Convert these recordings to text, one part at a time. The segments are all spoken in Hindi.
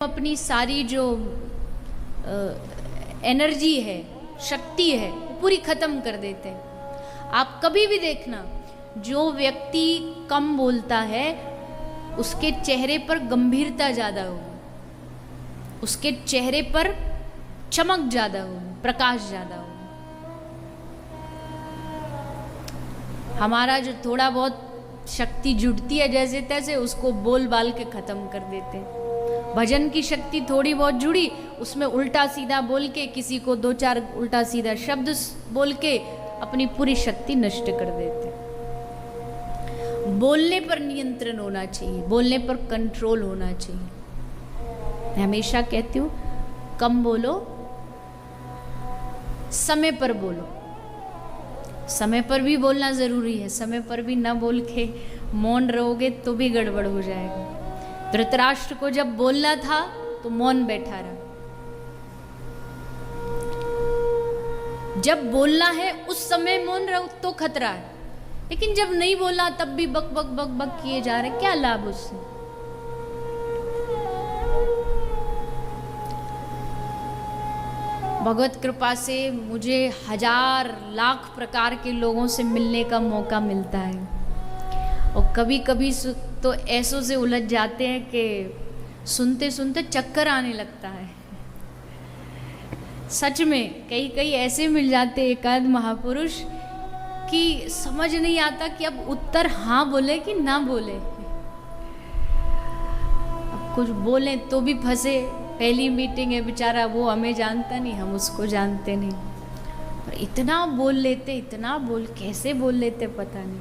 अपनी सारी जो एनर्जी है, शक्ति है, वो पूरी खत्म कर देते हैं। आप कभी भी देखना, जो व्यक्ति कम बोलता है उसके चेहरे पर गंभीरता ज़्यादा होगी, उसके चेहरे पर चमक ज़्यादा होगी, प्रकाश ज़्यादा होगा। हमारा जो थोड़ा बहुत शक्ति जुटती है जैसे तैसे, उसको बोल बाल के ख़त्म कर देते हैं। भजन की शक्ति थोड़ी बहुत जुड़ी, उसमें उल्टा सीधा बोल के, किसी को दो चार उल्टा सीधा शब्द बोल के अपनी पूरी शक्ति नष्ट कर देते हैं। बोलने पर नियंत्रण होना चाहिए, बोलने पर कंट्रोल होना चाहिए। मैं हमेशा कहती हूँ, कम बोलो, समय पर बोलो। समय पर भी बोलना ज़रूरी है, समय पर भी ना बोल के मौन रहोगे तो भी गड़बड़ हो जाएगा। धृतराष्ट्र को जब बोलना था तो मौन बैठा रहा। जब बोलना है उस समय मौन रहो तो खतरा है, लेकिन जब नहीं बोलना तब भी बक बक बक बक किए जा रहे, क्या लाभ उससे। भगवत कृपा से मुझे हजार लाख प्रकार के लोगों से मिलने का मौका मिलता है, और कभी कभी तो ऐसों से उलझ जाते हैं कि सुनते सुनते चक्कर आने लगता है। सच में कई ऐसे मिल जाते एकाध महापुरुष कि समझ नहीं आता कि अब उत्तर हाँ बोले कि ना बोले। अब कुछ बोले तो भी फंसे, पहली मीटिंग है बेचारा, वो हमें जानता नहीं, हम उसको जानते नहीं, पर इतना बोल लेते, इतना कैसे बोल लेते पता नहीं।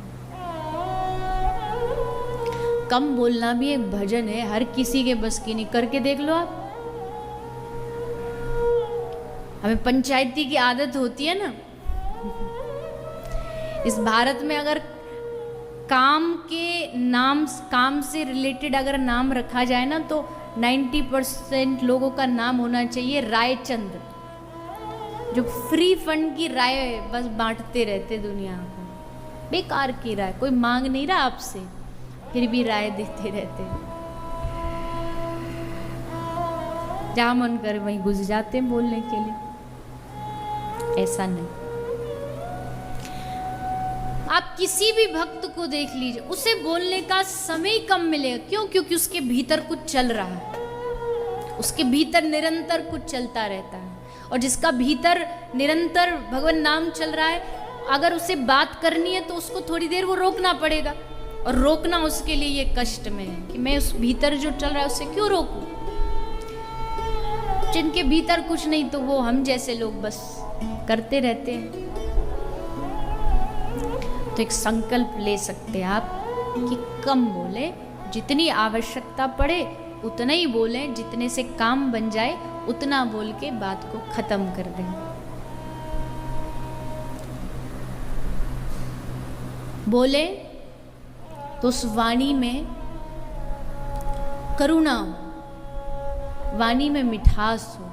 कम बोलना भी एक भजन है, हर किसी के बस की नहीं। करके देख लो आप। हमें पंचायती की आदत होती है ना, इस भारत में अगर काम से रिलेटेड अगर नाम रखा जाए ना, तो 90% लोगों का नाम होना चाहिए रायचंद, जो फ्री फंड की राय बस बांटते रहते दुनिया को। बेकार की राय, कोई मांग नहीं रहा आपसे, फिर भी राय देते रहते। जहां मन कर वहीं घुस जाते हैं बोलने के लिए। ऐसा नहीं। आप किसी भी भक्त को देख लीजिए, उसे बोलने का समय कम मिलेगा। क्यों? क्योंकि उसके भीतर कुछ चल रहा है, उसके भीतर निरंतर कुछ चलता रहता है। और जिसका भीतर निरंतर भगवान नाम चल रहा है, अगर उसे बात करनी है तो उसको थोड़ी देर वो रोकना पड़ेगा, और रोकना उसके लिए ये कष्ट में है कि मैं उस भीतर जो चल रहा है उससे क्यों रोकूं। जिनके भीतर कुछ नहीं, तो वो हम जैसे लोग बस करते रहते हैं। तो एक संकल्प ले सकते हैं आप कि कम बोले, जितनी आवश्यकता पड़े उतना ही बोलें, जितने से काम बन जाए उतना बोल के बात को खत्म कर दें। बोले तो उस वाणी में करुणा हो, वाणी में मिठास हो।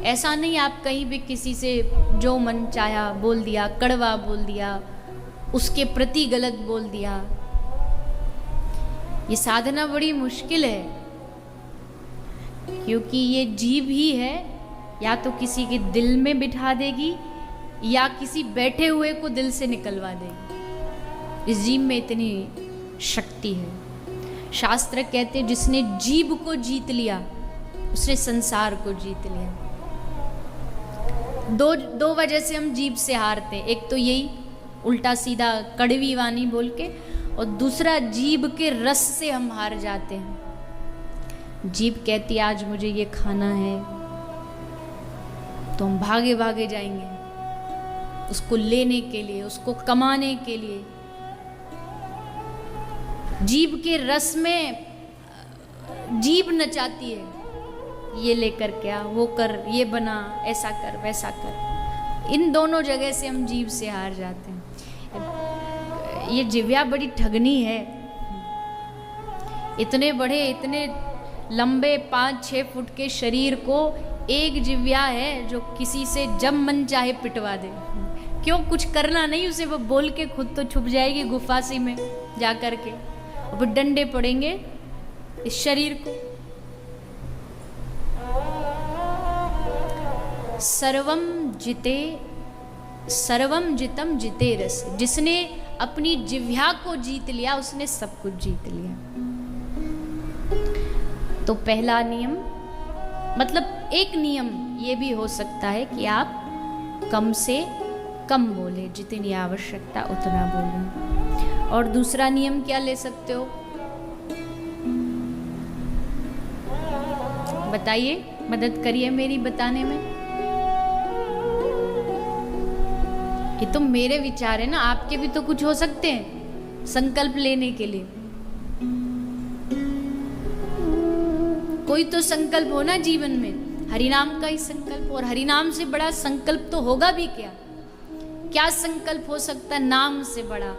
ऐसा नहीं आप कहीं भी किसी से जो मन चाहा बोल दिया, कड़वा बोल दिया, उसके प्रति गलत बोल दिया। ये साधना बड़ी मुश्किल है, क्योंकि ये जीभ ही है, या तो किसी के दिल में बिठा देगी या किसी बैठे हुए को दिल से निकलवा देगी। इस जीभ में इतनी शक्ति है। शास्त्र कहते हैं, जिसने जीभ को जीत लिया उसने संसार को जीत लिया। दो वजह से हम जीभ से हारते हैं। एक तो यही उल्टा सीधा कड़वी वाणी बोल के, और दूसरा जीभ के रस से हम हार जाते हैं। जीभ कहती है आज मुझे ये खाना है, तो हम भागे भागे जाएंगे उसको लेने के लिए, उसको कमाने के लिए। जीभ के रस में जीभ नचाती है, ये लेकर क्या, वो कर, ये बना, ऐसा कर, वैसा कर। इन दोनों जगह से हम जीभ से हार जाते हैं। ये जिव्या बड़ी ठगनी है। इतने बड़े, इतने लंबे 5-6 फुट के शरीर को एक जिव्या है जो किसी से जब मन चाहे पिटवा दे। क्यों? कुछ करना नहीं उसे, वो बोल के खुद तो छुप जाएगी गुफा सी में जा कर के, और फिर डंडे पड़ेंगे इस शरीर को। सर्वम जितम जिते रस, जिसने अपनी जिह्वा को जीत लिया उसने सब कुछ जीत लिया। तो पहला नियम, मतलब एक नियम ये भी हो सकता है कि आप कम से कम बोले, जितनी आवश्यकता उतना बोले। और दूसरा नियम क्या ले सकते हो, बताइए, मदद करिए मेरी बताने में। ये तो मेरे विचार है ना, आपके भी तो कुछ हो सकते हैं संकल्प लेने के लिए। कोई तो संकल्प हो ना जीवन में, हरिनाम का ही संकल्प। और हरिनाम से बड़ा संकल्प तो होगा भी क्या? क्या संकल्प हो सकता है नाम से बड़ा,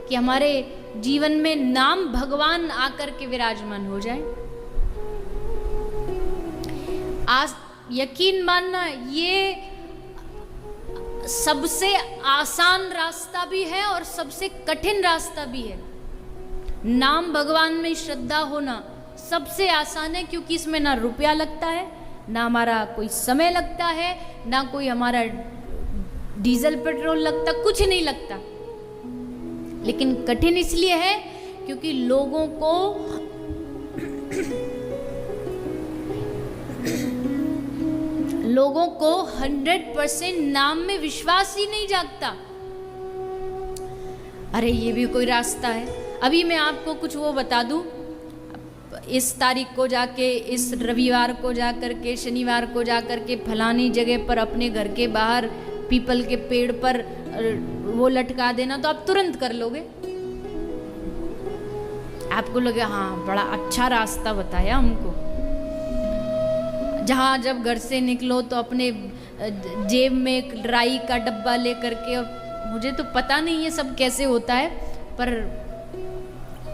कि हमारे जीवन में नाम भगवान आकर के विराजमान हो जाए। आज यकीन मानना, ये सबसे आसान रास्ता भी है और सबसे कठिन रास्ता भी है। नाम भगवान में श्रद्धा होना सबसे आसान है, क्योंकि इसमें ना रुपया लगता है, ना हमारा कोई समय लगता है, ना कोई हमारा डीजल पेट्रोल लगता, कुछ नहीं लगता। लेकिन कठिन इसलिए है क्योंकि लोगों को 100% नाम में विश्वास ही नहीं जागता। अरे ये भी कोई रास्ता है। अभी मैं आपको कुछ वो बता दूं, इस तारीख को जाके, इस रविवार को जाकर के, शनिवार को जाकर के फलानी जगह पर अपने घर के बाहर पीपल के पेड़ पर वो लटका देना, तो आप तुरंत कर लोगे। आपको लगे हाँ बड़ा अच्छा रास्ता बताया हमको। जहाँ जब घर से निकलो तो अपने जेब में एक राई का डब्बा ले करके, और मुझे तो पता नहीं ये सब कैसे होता है, पर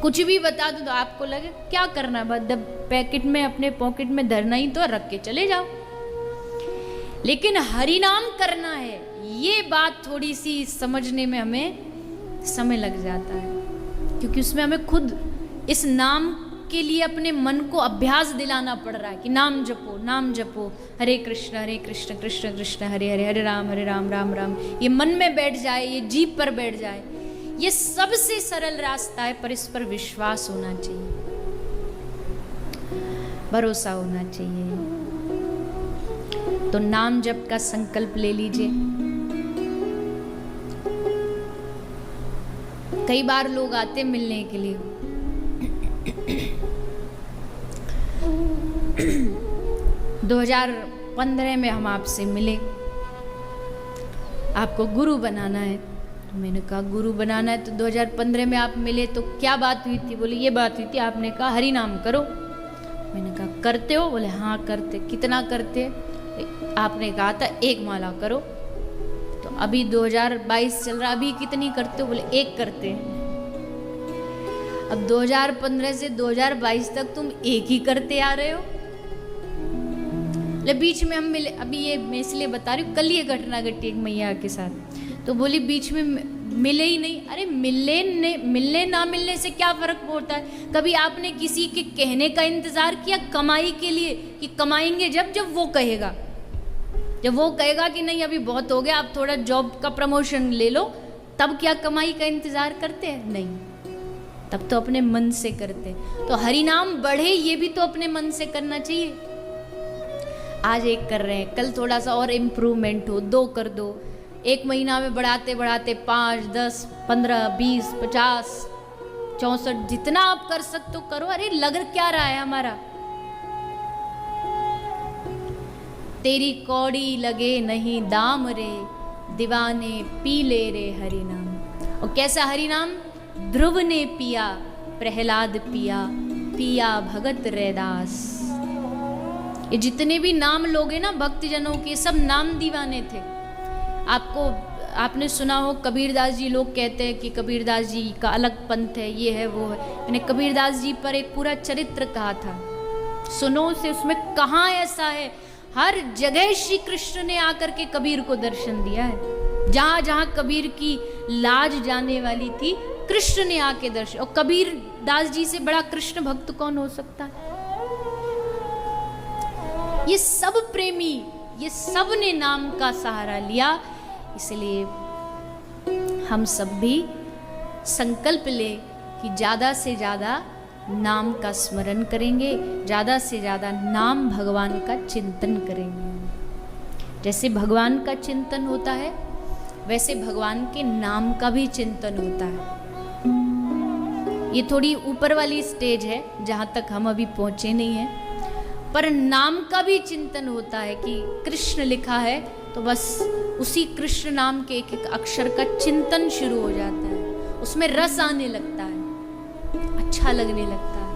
कुछ भी बता दो तो आपको लगे क्या करना है, बस पैकेट में अपने पॉकेट में धरना ही तो, रख के चले जाओ। लेकिन हरिनाम करना है, ये बात थोड़ी सी समझने में हमें समय लग जाता है, क्योंकि उसमें हमें खुद इस नाम के लिए अपने मन को अभ्यास दिलाना पड़ रहा है कि नाम जपो, नाम जपो, हरे कृष्ण कृष्ण कृष्ण हरे हरे, हरे राम राम राम। ये मन में बैठ जाए, ये जीभ पर बैठ जाए, ये सबसे सरल रास्ता है, पर इस पर विश्वास होना चाहिए, भरोसा होना चाहिए। तो नाम जप का संकल्प ले लीजिए। कई बार लोग आते मिलने के लिए, 2015 में हम आपसे मिले, आपको गुरु बनाना है। तो मैंने कहा गुरु बनाना है, तो 2015 में आप मिले तो क्या बात हुई थी? बोले ये बात हुई थी, आपने कहा हरि नाम करो। मैंने कहा करते हो? बोले हाँ करते। कितना करते? आपने कहा था 1 माला करो। तो अभी 2022 चल रहा, अभी कितनी करते हो? बोले 1 करते हैं। अब 2015 से 2022 तक तुम 1 ही करते आ रहे हो। बीच में हम मिले, अभी ये मैं इसलिए बता रही हूँ, कल ये घटना घटी एक मैया के साथ। तो बोली बीच में मिले ही नहीं। अरे मिलने ना मिलने से क्या फर्क पड़ता है? कभी आपने किसी के कहने का इंतजार किया कमाई के लिए, कि कमाएंगे जब वो कहेगा, जब वो कहेगा कि नहीं अभी बहुत हो गया, आप थोड़ा जॉब का प्रमोशन ले लो, तब क्या कमाई का इंतजार करते हैं? नहीं, तब तो अपने मन से करते। तो हरिनाम बढ़े ये भी तो अपने मन से करना चाहिए। आज 1 कर रहे हैं, कल थोड़ा सा और इम्प्रूवमेंट हो, 2 कर दो। 1 महीना में बढ़ाते बढ़ाते 5, 10, 15, 20, 50, 64 जितना आप कर सकते हो करो। अरे लग क्या रहा है हमारा? तेरी कौड़ी लगे नहीं दाम रे, दीवाने पी ले रे हरि नाम। और कैसा हरि नाम? ध्रुव ने पिया, प्रहलाद पिया, पिया भगत रैदास। ये जितने भी नाम लोग हैं ना भक्तजनों के, सब नाम दीवाने थे। आपने सुना हो कबीरदास जी, लोग कहते हैं कि कबीरदास जी का अलग पंथ है, ये है वो है। मैंने कबीरदास जी पर एक पूरा चरित्र कहा था, सुनो से, उसमें कहाँ ऐसा है? हर जगह श्री कृष्ण ने आकर के कबीर को दर्शन दिया है। जहाँ जहाँ कबीर की लाज जाने वाली थी, कृष्ण ने आके दर्शन। और कबीर दास जी से बड़ा कृष्ण भक्त कौन हो सकता है? ये सब प्रेमी ये सब ने नाम का सहारा लिया। इसलिए हम सब भी संकल्प ले कि ज़्यादा से ज़्यादा नाम का स्मरण करेंगे, ज़्यादा से ज़्यादा नाम भगवान का चिंतन करेंगे। जैसे भगवान का चिंतन होता है वैसे भगवान के नाम का भी चिंतन होता है। ये थोड़ी ऊपर वाली स्टेज है जहाँ तक हम अभी पहुँचे नहीं हैं, पर नाम का भी चिंतन होता है कि कृष्ण लिखा है तो बस उसी कृष्ण नाम के एक एक अक्षर का चिंतन शुरू हो जाता है, उसमें रस आने लगता है, अच्छा लगने लगता है।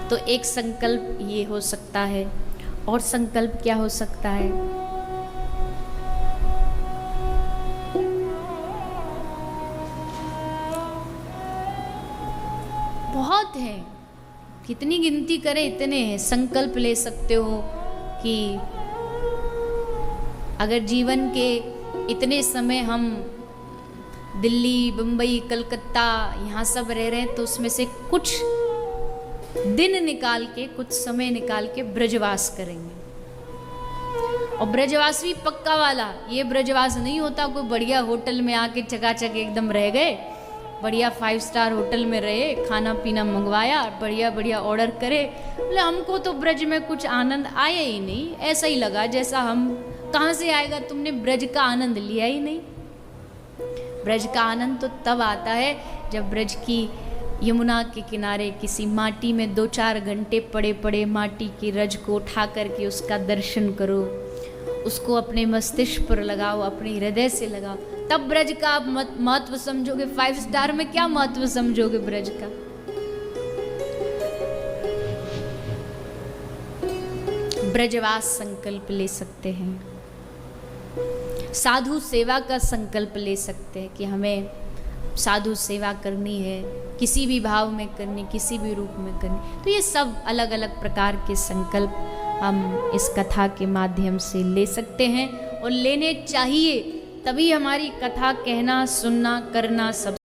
तो एक संकल्प ये हो सकता है, और संकल्प क्या हो सकता है? बहुत है, कितनी गिनती करें इतने हैं। संकल्प ले सकते हो कि अगर जीवन के इतने समय हम दिल्ली, मुंबई, कलकत्ता यहाँ सब रह रहे हैं तो उसमें से कुछ दिन निकाल के, कुछ समय निकाल के ब्रजवास करेंगे। और ब्रजवास भी पक्का वाला, ये ब्रजवास नहीं होता कोई बढ़िया होटल में आके चकाचक एकदम रह गए, बढ़िया 5 स्टार होटल में रहे, खाना पीना मंगवाया, बढ़िया बढ़िया ऑर्डर करे, बोले हमको तो ब्रज में कुछ आनंद आया ही नहीं, ऐसा ही लगा जैसा हम, कहाँ से आएगा, तुमने ब्रज का आनंद लिया ही नहीं। ब्रज का आनंद तो तब आता है जब ब्रज की यमुना के किनारे किसी माटी में 2-4 घंटे पड़े पड़े माटी की रज को उठा करके उसका दर्शन करो, उसको अपने मस्तिष्क पर लगाओ, अपने हृदय से लगाओ, तब ब्रज का आप महत्व समझोगे। 5 स्टार में क्या महत्व समझोगे ब्रज का? ब्रजवास संकल्प ले सकते हैं, साधु सेवा का संकल्प ले सकते हैं कि हमें साधु सेवा करनी है, किसी भी भाव में करनी, किसी भी रूप में करनी। तो ये सब अलग अलग प्रकार के संकल्प हम इस कथा के माध्यम से ले सकते हैं और लेने चाहिए, तभी हमारी कथा कहना, सुनना, करना सब